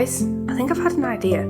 guys, I think I've had an idea.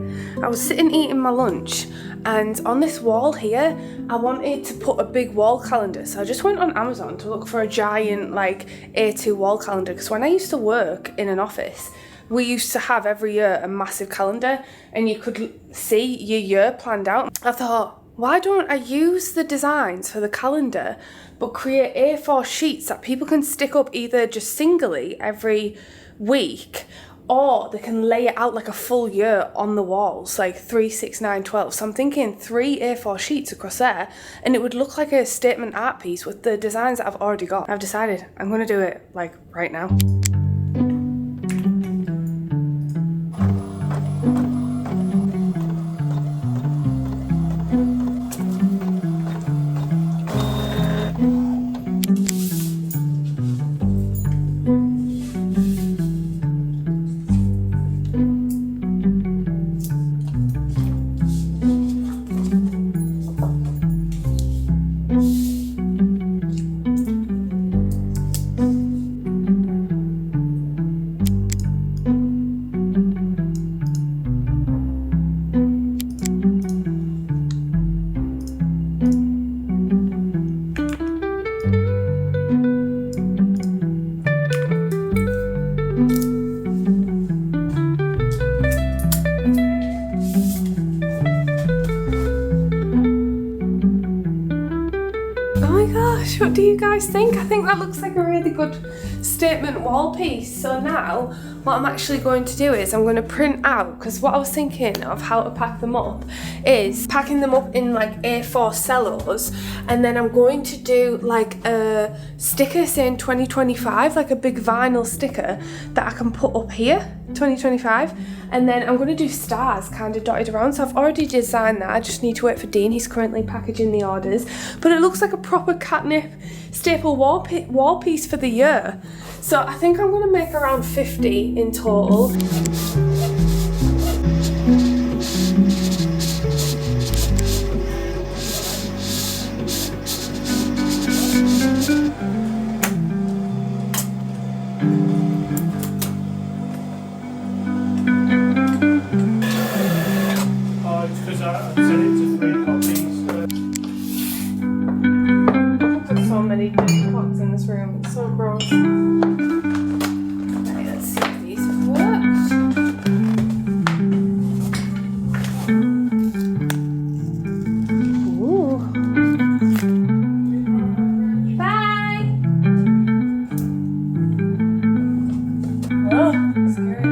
I was sitting eating my lunch and on this wall here, I wanted to put a big wall calendar. So I just went on Amazon to look for a giant like A2 wall calendar, because when I used to work in an office, we used to have every year a massive calendar and you could see your year planned out. I thought, why don't I use the designs for the calendar but create A4 sheets that people can stick up either just singly every week, or they can lay it out like a full year on the walls, like 3, 6, 9, 12. So I'm thinking 3 A4 sheets across there, and it would look like a statement art piece with the designs that I've already got. I've decided I'm gonna do it like right now. What do you guys think? I think that looks like a really good statement wall piece. So now what I'm actually going to do is I'm going to print out, because what I was thinking of how to pack them up is packing them up in like A4 cellos, and then I'm going to do like a sticker saying 2025, like a big vinyl sticker that I can put up here, 2025, and then I'm going to do stars kind of dotted around. So I've already designed that, I just need to wait for Dean, he's currently packaging the orders, but it looks like a proper Katnipp staple wall piece for the year. So I think I'm going to make around 50 in total. So many dirty pots in this room, it's so gross. Okay, let's see if these have worked. Ooh. Bye! Oh, scary.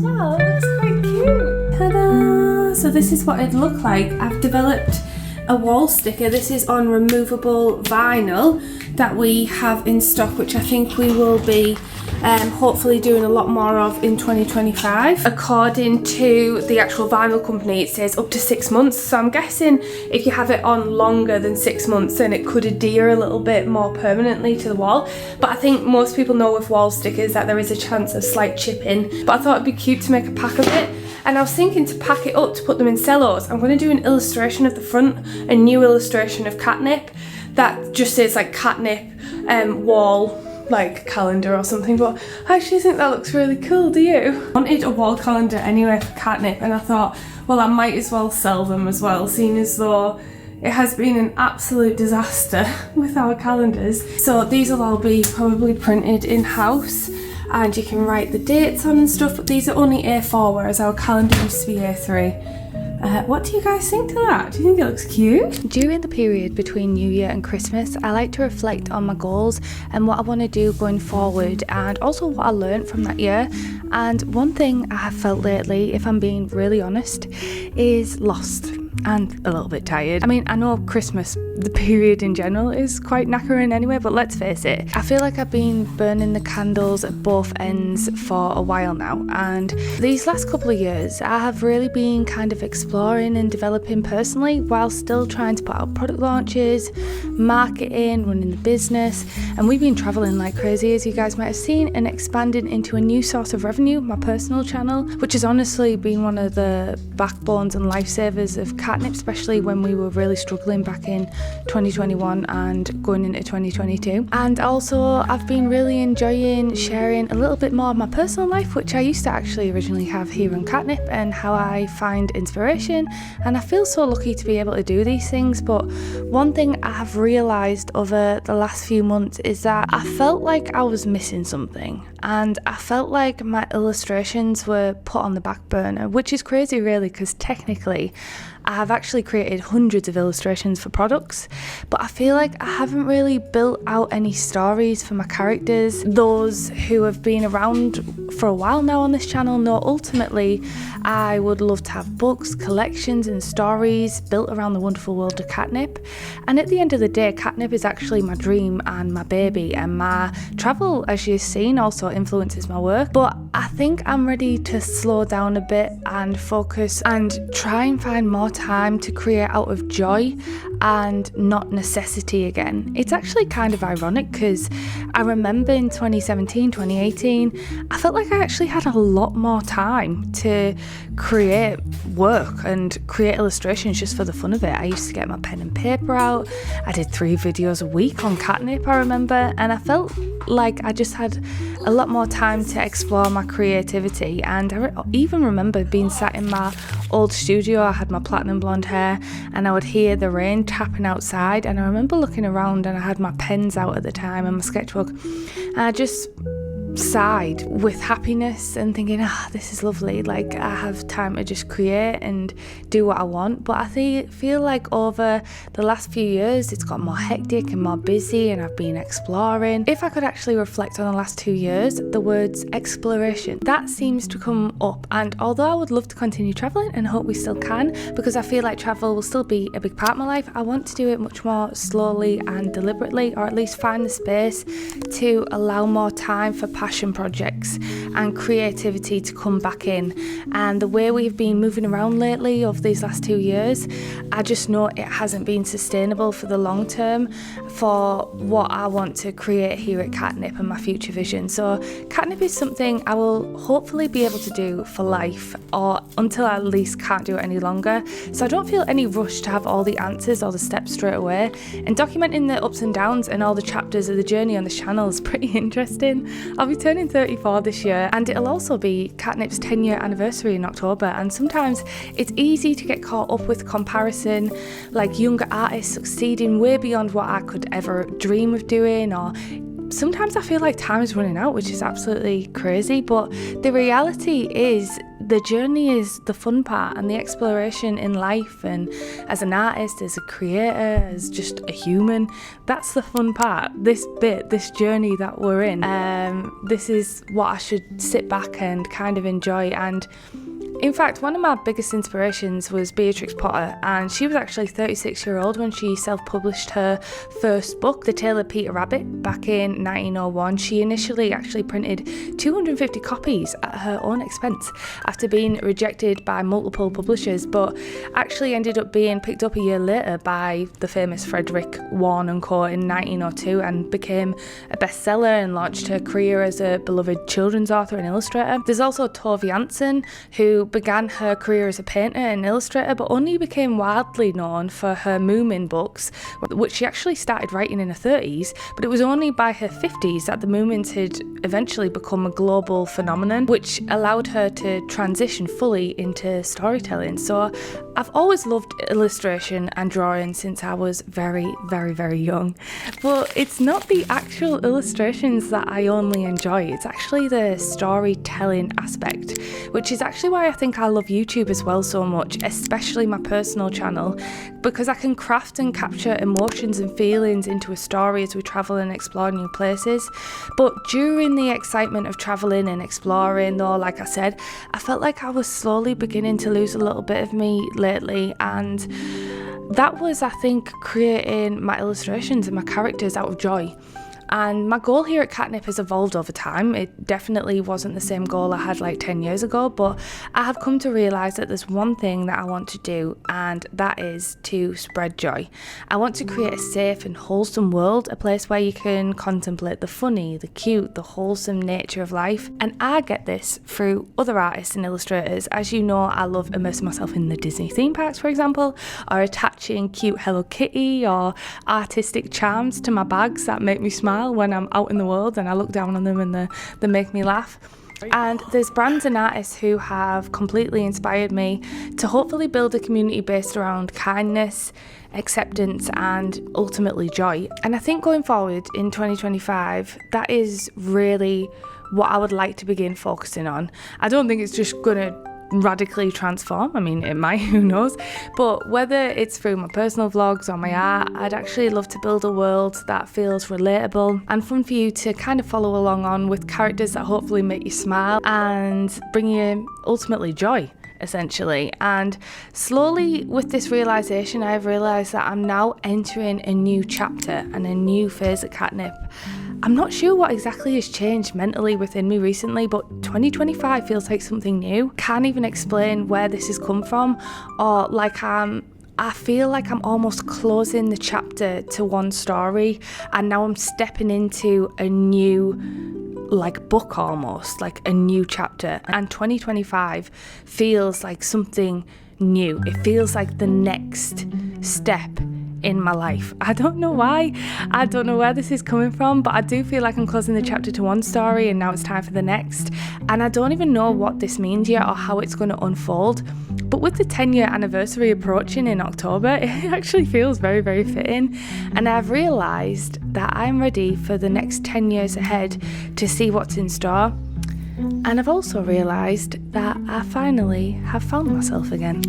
Oh, that looks quite cute. Ta-da! So this is what it'd look like. I've developed a wall sticker. This is on removable vinyl that we have in stock, which I think we will be hopefully doing a lot more of in 2025. According to the actual vinyl company, it says up to 6 months. So I'm guessing if you have it on longer than 6 months, then it could adhere a little bit more permanently to the wall. But I think most people know with wall stickers that there is a chance of slight chipping. But I thought it'd be cute to make a pack of it. And I was thinking to pack it up, to put them in cellos. I'm going to do an illustration of the front, a new illustration of Katnipp that just says like Katnipp wall like calendar or something. But I actually think that looks really cool, do you? I wanted a wall calendar anyway for Katnipp, and I thought, well, I might as well sell them as well, seeing as though it has been an absolute disaster with our calendars. So these will all be probably printed in-house, and you can write the dates on and stuff, but these are only A4, whereas our calendar used to be A3. What do you guys think to that? Do you think it looks cute? During the period between New Year and Christmas, I like to reflect on my goals and what I want to do going forward, and also what I learned from that year. And one thing I have felt lately, if I'm being really honest, is lost and a little bit tired. I mean, I know Christmas, the period in general, is quite knackering anyway, but let's face it, I feel like I've been burning the candles at both ends for a while now, and these last couple of years I have really been kind of exploring and developing personally, while still trying to put out product launches, marketing, running the business, and we've been traveling like crazy, as you guys might have seen, and expanding into a new source of revenue, my personal channel, which has honestly been one of the backbones and lifesavers of Katnipp, especially when we were really struggling back in 2021 and going into 2022. And also I've been really enjoying sharing a little bit more of my personal life, which I used to actually originally have here on Katnipp, and how I find inspiration. And I feel so lucky to be able to do these things. But one thing I have realised over the last few months is that I felt like I was missing something, and I felt like my illustrations were put on the back burner, which is crazy really, because technically I have actually created hundreds of illustrations for products, but I feel like I haven't really built out any stories for my characters. Those who have been around for a while now on this channel know ultimately I would love to have books, collections and stories built around the wonderful world of Katnipp. And at the end of the day, Katnipp is actually my dream and my baby, and my travel, as you've seen, also influences my work. But I think I'm ready to slow down a bit and focus and try and find more time to create out of joy and not necessity again. It's actually kind of ironic because I remember in 2017, 2018, I felt like I actually had a lot more time to create work and create illustrations just for the fun of it. I used to get my pen and paper out. I did 3 videos a week on Katnipp, I remember, and I felt like I just had a lot more time to explore my creativity. And I even remember being sat in my old studio. I had my platinum blonde hair and I would hear the rain tapping outside, and I remember looking around and I had my pens out at the time and my sketchbook, and I just sighed with happiness and thinking, this is lovely, like I have time to just create and do what I want. But I feel like over the last few years it's got more hectic and more busy, and I've been exploring. If I could actually reflect on the last 2 years, the words exploration, that seems to come up. And although I would love to continue traveling and hope we still can, because I feel like travel will still be a big part of my life, I want to do it much more slowly and deliberately, or at least find the space to allow more time for passion projects and creativity to come back in. And the way we've been moving around lately over these last 2 years, I just know it hasn't been sustainable for the long term for what I want to create here at Katnipp and my future vision. So Katnipp is something I will hopefully be able to do for life, or until I at least can't do it any longer. So I don't feel any rush to have all the answers or the steps straight away, and documenting the ups and downs and all the chapters of the journey on this channel is pretty interesting. I'll be turning 34 this year, and it'll also be Katnipp's 10-year anniversary in October. And sometimes it's easy to get caught up with comparison, like younger artists succeeding way beyond what I could ever dream of doing, or sometimes I feel like time is running out, which is absolutely crazy. But the reality is the journey is the fun part, and the exploration in life, and as an artist, as a creator, as just a human, that's the fun part. This journey that we're in, this is what I should sit back and kind of enjoy. And in fact, one of my biggest inspirations was Beatrix Potter, and she was actually 36-year-old when she self-published her first book, The Tale of Peter Rabbit, back in 1901. She initially actually printed 250 copies at her own expense after being rejected by multiple publishers, but actually ended up being picked up a year later by the famous Frederick Warne & Co. in 1902, and became a bestseller and launched her career as a beloved children's author and illustrator. There's also Tove Jansson, who began her career as a painter and illustrator, but only became widely known for her Moomin books, which she actually started writing in her 30s, but it was only by her 50s that the Moomins had eventually become a global phenomenon, which allowed her to transition fully into storytelling. So I've always loved illustration and drawing since I was very, very, very young, but it's not the actual illustrations that I only enjoy, it's actually the storytelling aspect, which is actually why I think I love YouTube as well so much, especially my personal channel, because I can craft and capture emotions and feelings into a story as we travel and explore new places. But during the excitement of traveling and exploring, though, like I said, I felt like I was slowly beginning to lose a little bit of me lately, and that was, I think, creating my illustrations and my characters out of joy. And my goal here at Katnipp has evolved over time. It definitely wasn't the same goal I had like 10 years ago, but I have come to realise that there's one thing that I want to do, and that is to spread joy. I want to create a safe and wholesome world, a place where you can contemplate the funny, the cute, the wholesome nature of life. And I get this through other artists and illustrators. As you know, I love immersing myself in the Disney theme parks, for example, or attaching cute Hello Kitty or artistic charms to my bags that make me smile when I'm out in the world and I look down on them and they make me laugh. And there's brands and artists who have completely inspired me to hopefully build a community based around kindness, acceptance, and ultimately joy. And I think going forward in 2025, that is really what I would like to begin focusing on. I don't think it's just gonna radically transform. I mean, it might, who knows? But whether it's through my personal vlogs or my art, I'd actually love to build a world that feels relatable and fun for you to kind of follow along on, with characters that hopefully make you smile and bring you ultimately joy, essentially. And slowly with this realisation, I've realised that I'm now entering a new chapter and a new phase at Katnipp. I'm not sure what exactly has changed mentally within me recently, but 2025 feels like something new. Can't even explain where this has come from, or I feel like I'm almost closing the chapter to one story, and now I'm stepping into a new book, almost like a new chapter. And 2025 feels like something new. It feels like the next step in my life. I don't know why. I don't know where this is coming from, but I do feel like I'm closing the chapter to one story and now it's time for the next. And I don't even know what this means yet or how it's going to unfold. But with the 10-year anniversary approaching in October, it actually feels very, very fitting. And I've realised that I'm ready for the next 10 years ahead to see what's in store. And I've also realised that I finally have found myself again.